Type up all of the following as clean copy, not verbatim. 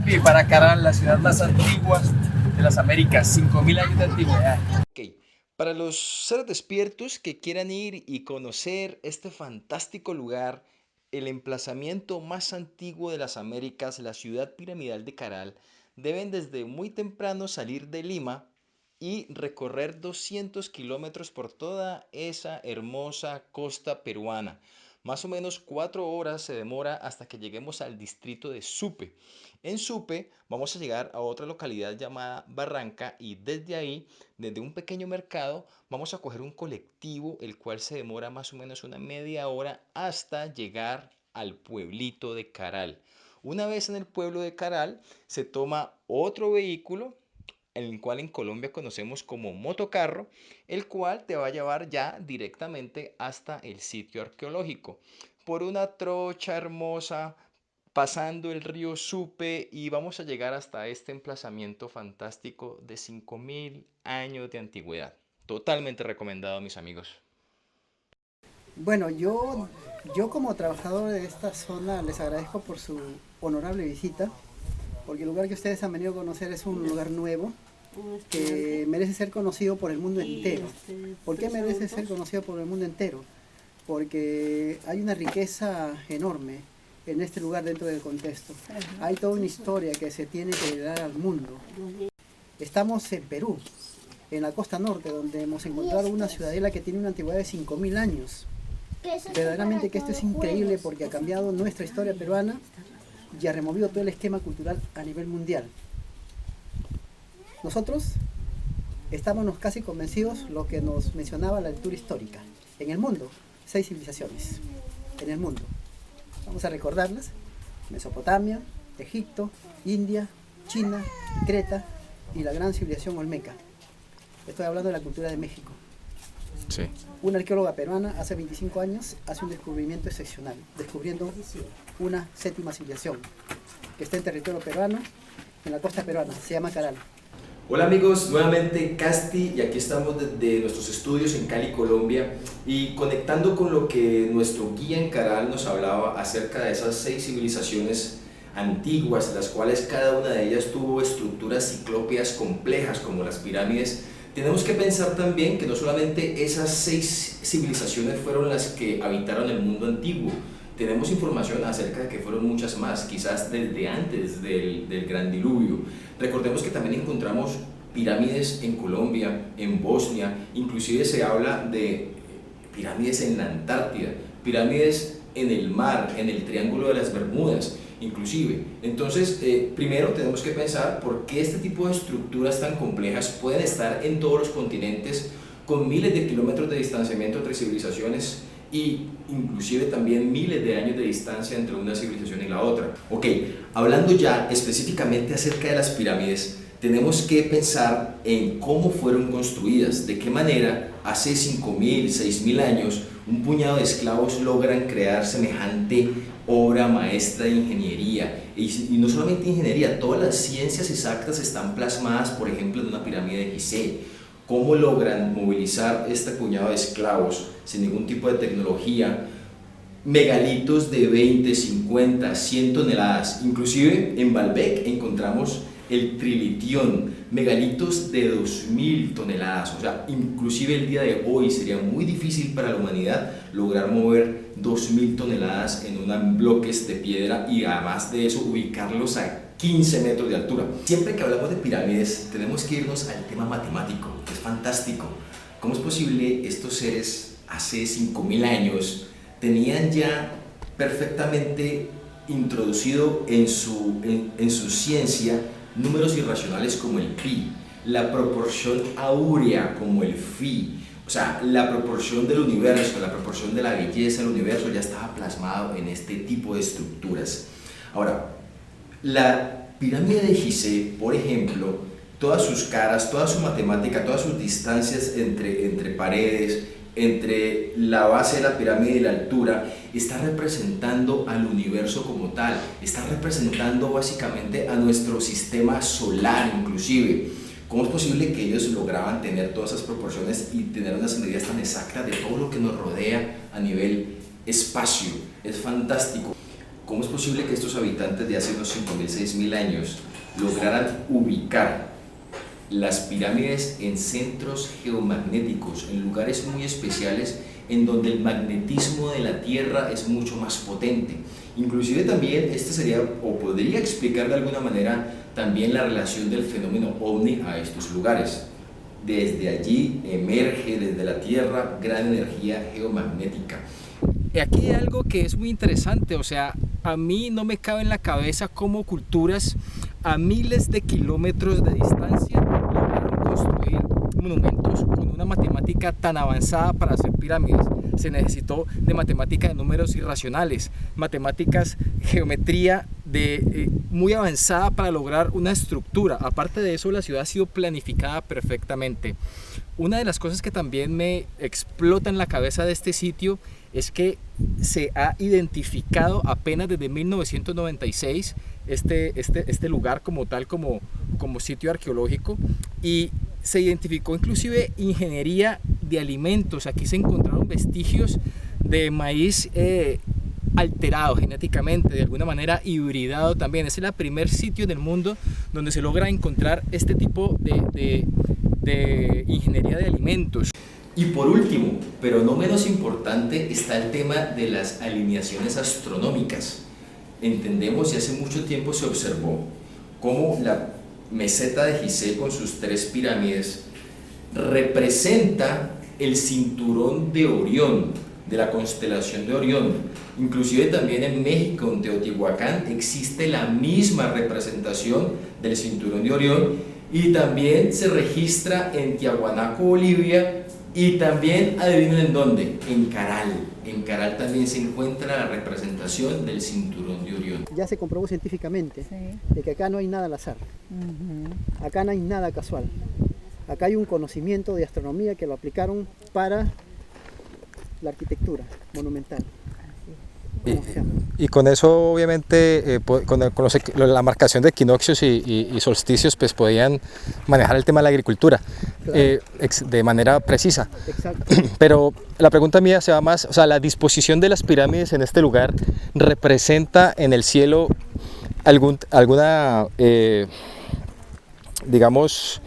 Caral. Para Caral, la ciudad más antigua de las Américas, 5000 años de antigüedad. Ok, para los seres despiertos que quieran ir y conocer este fantástico lugar, el emplazamiento más antiguo de las Américas, la ciudad piramidal de Caral, deben desde muy temprano salir de Lima y recorrer 200 kilómetros por toda esa hermosa costa peruana. Más o menos 4 horas se demora hasta que lleguemos al distrito de Supe. En Supe vamos a llegar a otra localidad llamada Barranca y desde ahí, desde un pequeño mercado, vamos a coger un colectivo el cual se demora más o menos una media hora hasta llegar al pueblito de Caral. Una vez en el pueblo de Caral se toma otro vehículo, el cual en Colombia conocemos como motocarro, el cual te va a llevar ya directamente hasta el sitio arqueológico por una trocha hermosa, pasando el río Supe, y vamos a llegar hasta este emplazamiento fantástico de 5000 años de antigüedad. Totalmente recomendado, mis amigos. Bueno, yo como trabajador de esta zona les agradezco por su honorable visita, porque el lugar que ustedes han venido a conocer es un lugar nuevo que merece ser conocido por el mundo entero. ¿Por qué merece ser conocido por el mundo entero? Porque hay una riqueza enorme en este lugar dentro del contexto. Hay toda una historia que se tiene que dar al mundo. Estamos en Perú, en la costa norte, donde hemos encontrado una ciudadela que tiene una antigüedad de 5000 años. Verdaderamente que esto es increíble porque ha cambiado nuestra historia peruana y ha removido todo el esquema cultural a nivel mundial. Nosotros estábamos casi convencidos lo que nos mencionaba la lectura histórica. En el mundo, 6 civilizaciones. En el mundo. Vamos a recordarlas: Mesopotamia, Egipto, India, China, Creta y la gran civilización olmeca. Estoy hablando de la cultura de México. Sí. Una arqueóloga peruana hace 25 años hace un descubrimiento excepcional, descubriendo una 7ª civilización que está en territorio peruano, en la costa peruana, se llama Caral. Hola amigos, nuevamente Casti y aquí estamos desde nuestros estudios en Cali, Colombia, y conectando con lo que nuestro guía en Caral nos hablaba acerca de esas 6 civilizaciones antiguas, las cuales cada una de ellas tuvo estructuras ciclópeas complejas como las pirámides. Tenemos que pensar también que no solamente esas 6 civilizaciones fueron las que habitaron el mundo antiguo. Tenemos información acerca de que fueron muchas más, quizás desde antes del gran diluvio. Recordemos que también encontramos pirámides en Colombia, en Bosnia, inclusive se habla de pirámides en la Antártida, pirámides en el mar, en el Triángulo de las Bermudas, inclusive. Entonces, primero tenemos que pensar por qué este tipo de estructuras tan complejas pueden estar en todos los continentes con miles de kilómetros de distanciamiento entre civilizaciones y inclusive también miles de años de distancia entre una civilización y la otra. Ok, hablando ya específicamente acerca de las pirámides, tenemos que pensar en cómo fueron construidas, de qué manera hace 5000, 6000 años un puñado de esclavos logran crear semejante obra maestra de ingeniería. Y no solamente ingeniería, todas las ciencias exactas están plasmadas, por ejemplo, en una pirámide de Gizeh. ¿Cómo logran movilizar este puñado de esclavos sin ningún tipo de tecnología? Megalitos de 20, 50, 100 toneladas. Inclusive en Baalbek encontramos el trilitión, megalitos de 2000 toneladas. O sea, inclusive el día de hoy sería muy difícil para la humanidad lograr mover 2000 toneladas en unos bloques de piedra y además de eso ubicarlos a 15 metros de altura. Siempre que hablamos de pirámides tenemos que irnos al tema matemático, que es fantástico. ¿Cómo es posible estos seres hace 5000 años tenían ya perfectamente introducido en su ciencia números irracionales como el pi, la proporción áurea como el phi? O sea, la proporción del universo, la proporción de la belleza del universo ya estaba plasmado en este tipo de estructuras. Ahora, la pirámide de Gizeh, por ejemplo, todas sus caras, toda su matemática, todas sus distancias entre paredes, entre la base de la pirámide y la altura, está representando al universo como tal, está representando básicamente a nuestro sistema solar inclusive. ¿Cómo es posible que ellos lograban tener todas esas proporciones y tener unas medidas tan exactas de todo lo que nos rodea a nivel espacio? Es fantástico. ¿Cómo es posible que estos habitantes de hace unos 5.000, 6.000 años lograran ubicar las pirámides en centros geomagnéticos, en lugares muy especiales en donde el magnetismo de la Tierra es mucho más potente? Inclusive también este sería, o podría explicar de alguna manera, también la relación del fenómeno OVNI a estos lugares. Desde allí emerge desde la Tierra gran energía geomagnética. Aquí hay algo que es muy interesante, o sea, a mí no me cabe en la cabeza cómo culturas a miles de kilómetros de distancia lograron construir monumentos con una matemática tan avanzada para hacer pirámides. Se necesitó de matemática de números irracionales, matemáticas, geometría muy avanzada para lograr una estructura. Aparte de eso, la ciudad ha sido planificada perfectamente. Una de las cosas que también me explota en la cabeza de este sitio es que se ha identificado apenas desde 1996 este lugar como tal, como sitio arqueológico, y se identificó inclusive ingeniería de alimentos. Aquí se encontraron vestigios de maíz alterado genéticamente, de alguna manera hibridado también. Es el primer sitio en el mundo donde se logra encontrar este tipo de ingeniería de alimentos. Y por último, pero no menos importante, está el tema de las alineaciones astronómicas. Entendemos y hace mucho tiempo se observó cómo la meseta de Gizeh con sus 3 pirámides representa el cinturón de Orión, de la constelación de Orión. Inclusive también en México, en Teotihuacán, existe la misma representación del cinturón de Orión, y también se registra en Tiahuanaco, Bolivia, y también, adivinen en dónde, en Caral. En Caral también se encuentra la representación del cinturón de Orión. Ya se comprobó científicamente de que acá no hay nada al azar, acá no hay nada casual. Acá hay un conocimiento de astronomía que lo aplicaron para la arquitectura monumental. Y con eso, obviamente, con la marcación de equinoccios y solsticios, pues podían manejar el tema de la agricultura, claro, de manera precisa. Exacto. Pero la pregunta mía se va más, o sea, la disposición de las pirámides en este lugar representa en el cielo alguna, digamos,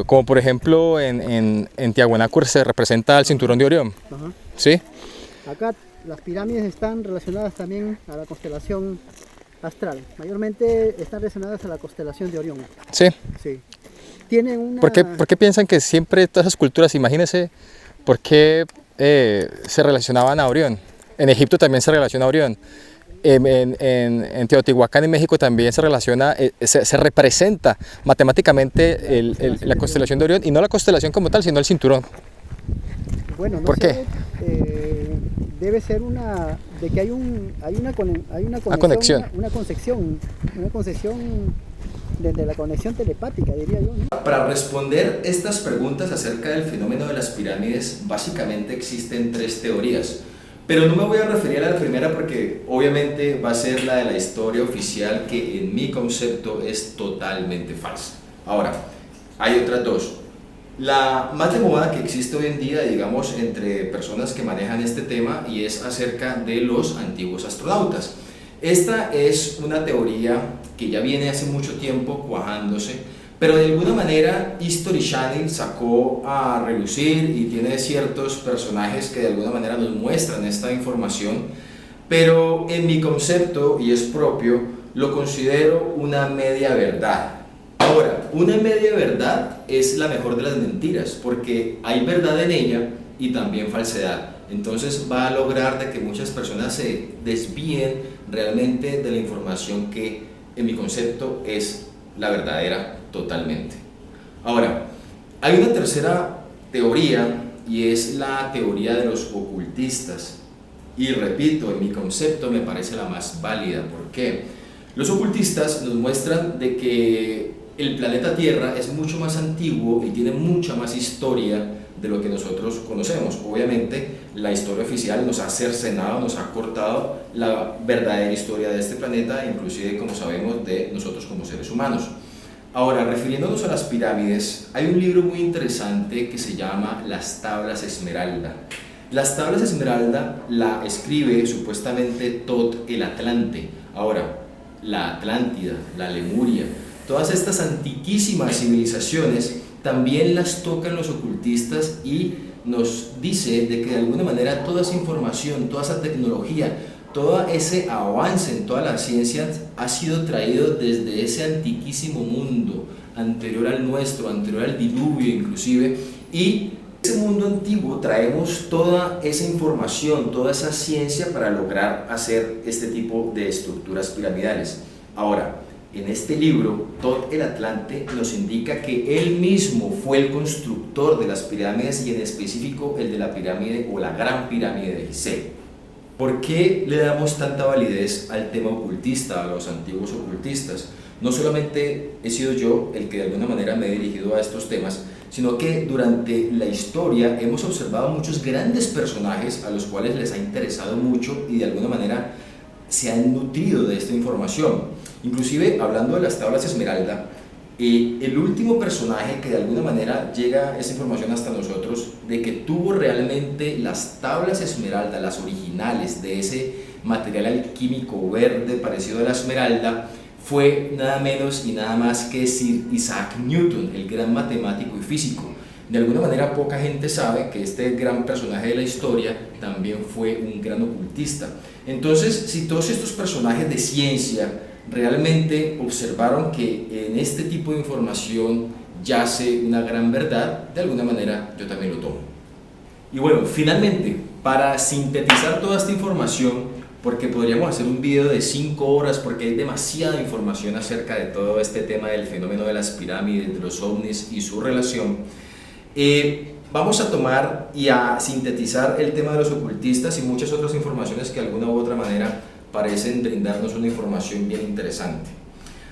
como por ejemplo en Tiahuanaco se representa el cinturón de Orión. Ajá. ¿Sí? Acá las pirámides están relacionadas también a la constelación astral. Mayormente están relacionadas a la constelación de Orión. Sí. Sí. Tienen una... ¿Por qué piensan que siempre todas esas culturas, imagínense, por qué se relacionaban a Orión? En Egipto también se relaciona a Orión. En Teotihuacán, en México, también se relaciona, se representa matemáticamente la constelación de Orión, y no la constelación como tal, sino el cinturón. Bueno, no ¿Por sé, qué? Debe ser de que hay una conexión. Una concesión desde la conexión telepática, diría yo, ¿no? Para responder estas preguntas acerca del fenómeno de las pirámides, básicamente existen 3 teorías. Pero no me voy a referir a la primera porque obviamente va a ser la de la historia oficial, que en mi concepto es totalmente falsa. Ahora, hay otras 2. La más de moda que existe hoy en día, digamos, entre personas que manejan este tema, y es acerca de los antiguos astronautas. Esta es una teoría que ya viene hace mucho tiempo cuajándose, pero de alguna manera History Channel sacó a relucir y tiene ciertos personajes que de alguna manera nos muestran esta información, pero en mi concepto, y es propio, lo considero una media verdad. Ahora, una media verdad es la mejor de las mentiras, porque hay verdad en ella y también falsedad. Entonces va a lograr de que muchas personas se desvíen realmente de la información que en mi concepto es la verdadera totalmente. Ahora, hay una tercera teoría, y es la teoría de los ocultistas. Y repito, en mi concepto me parece la más válida. ¿Por qué? Los ocultistas nos muestran de que el planeta Tierra es mucho más antiguo y tiene mucha más historia de lo que nosotros conocemos. Obviamente la historia oficial nos ha cercenado, nos ha cortado la verdadera historia de este planeta, inclusive, como sabemos, de nosotros como seres humanos. Ahora, refiriéndonos a las pirámides, hay un libro muy interesante que se llama Las Tablas Esmeralda. Las tablas Esmeralda la escribe supuestamente Tot el Atlante. Ahora, la Atlántida, la Lemuria, todas estas antiquísimas civilizaciones también las tocan los ocultistas y nos dice de que de alguna manera toda esa información, toda esa tecnología, todo ese avance en todas las ciencias ha sido traído desde ese antiquísimo mundo anterior al nuestro, anterior al diluvio inclusive, y ese mundo antiguo traemos toda esa información, toda esa ciencia para lograr hacer este tipo de estructuras piramidales. Ahora, en este libro, Tot el Atlante nos indica que él mismo fue el constructor de las pirámides y en específico el de la pirámide o la Gran Pirámide de Gizeh. ¿Por qué le damos tanta validez al tema ocultista, a los antiguos ocultistas? No solamente he sido yo el que de alguna manera me he dirigido a estos temas, sino que durante la historia hemos observado muchos grandes personajes a los cuales les ha interesado mucho y de alguna manera se han nutrido de esta información. Inclusive, hablando de las tablas Esmeralda, el último personaje que de alguna manera llega esa información hasta nosotros, de que tuvo realmente las tablas Esmeralda, las originales de ese material alquímico verde parecido a la esmeralda, fue nada menos y nada más que Sir Isaac Newton, el gran matemático y físico. De alguna manera poca gente sabe que este gran personaje de la historia también fue un gran ocultista. Entonces, si todos estos personajes de ciencia realmente observaron que en este tipo de información yace una gran verdad, de alguna manera yo también lo tomo. Y bueno, finalmente, para sintetizar toda esta información, porque podríamos hacer un video de 5 horas porque hay demasiada información acerca de todo este tema del fenómeno de las pirámides, de los ovnis y su relación, vamos a tomar y a sintetizar el tema de los ocultistas y muchas otras informaciones que de alguna u otra manera parecen brindarnos una información bien interesante.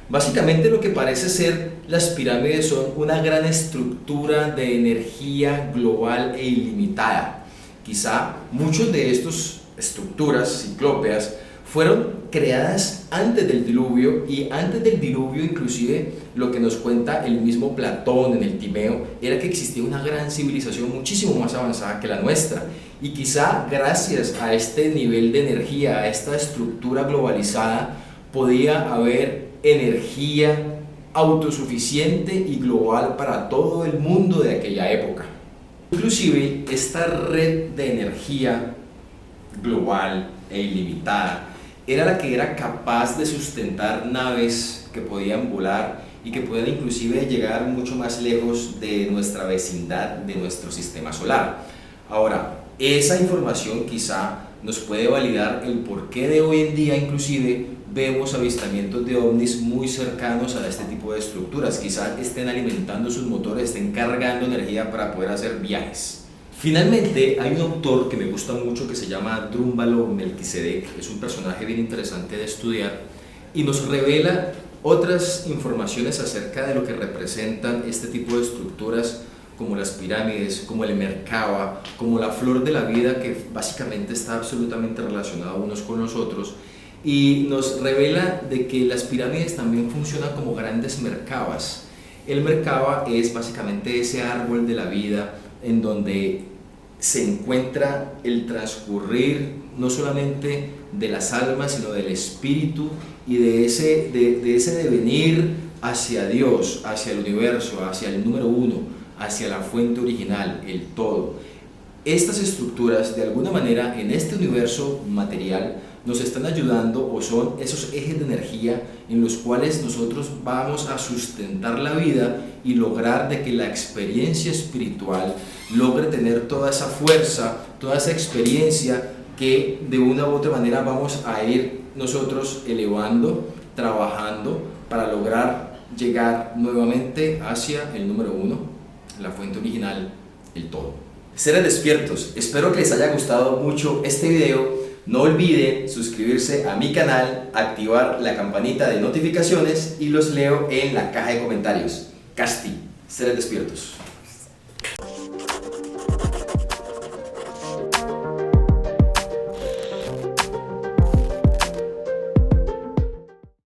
Básicamente lo que parece ser las pirámides son una gran estructura de energía global e ilimitada. Quizá muchos de estos estructuras ciclópeas fueron creadas antes del diluvio, y antes del diluvio inclusive lo que nos cuenta el mismo Platón en el Timeo era que existía una gran civilización muchísimo más avanzada que la nuestra, y quizá gracias a este nivel de energía, a esta estructura globalizada, podía haber energía autosuficiente y global para todo el mundo de aquella época. Inclusive esta red de energía global e ilimitada era la que era capaz de sustentar naves que podían volar y que podían inclusive llegar mucho más lejos de nuestra vecindad, de nuestro sistema solar. Ahora, esa información quizá nos puede validar el porqué de hoy en día inclusive vemos avistamientos de ovnis muy cercanos a este tipo de estructuras. Quizá estén alimentando sus motores, estén cargando energía para poder hacer viajes. Finalmente, hay un autor que me gusta mucho que se llama Drúmbalo Melquisedec. Es un personaje bien interesante de estudiar y nos revela otras informaciones acerca de lo que representan este tipo de estructuras, como las pirámides, como el Merkaba, como la flor de la vida, que básicamente está absolutamente relacionado unos con los otros, y nos revela de que las pirámides también funcionan como grandes Merkabas. El Merkaba es básicamente ese árbol de la vida en donde se encuentra el transcurrir no solamente de las almas, sino del espíritu y de ese devenir hacia Dios, hacia el universo, hacia el número uno, hacia la fuente original, el todo. Estas estructuras, de alguna manera, en este universo material, nos están ayudando, o son esos ejes de energía en los cuales nosotros vamos a sustentar la vida y lograr de que la experiencia espiritual logre tener toda esa fuerza, toda esa experiencia que de una u otra manera vamos a ir nosotros elevando, trabajando para lograr llegar nuevamente hacia el número uno, la fuente original, el todo. Seres despiertos, espero que les haya gustado mucho este video. No olviden suscribirse a mi canal, activar la campanita de notificaciones y los leo en la caja de comentarios. Casti, seres despiertos.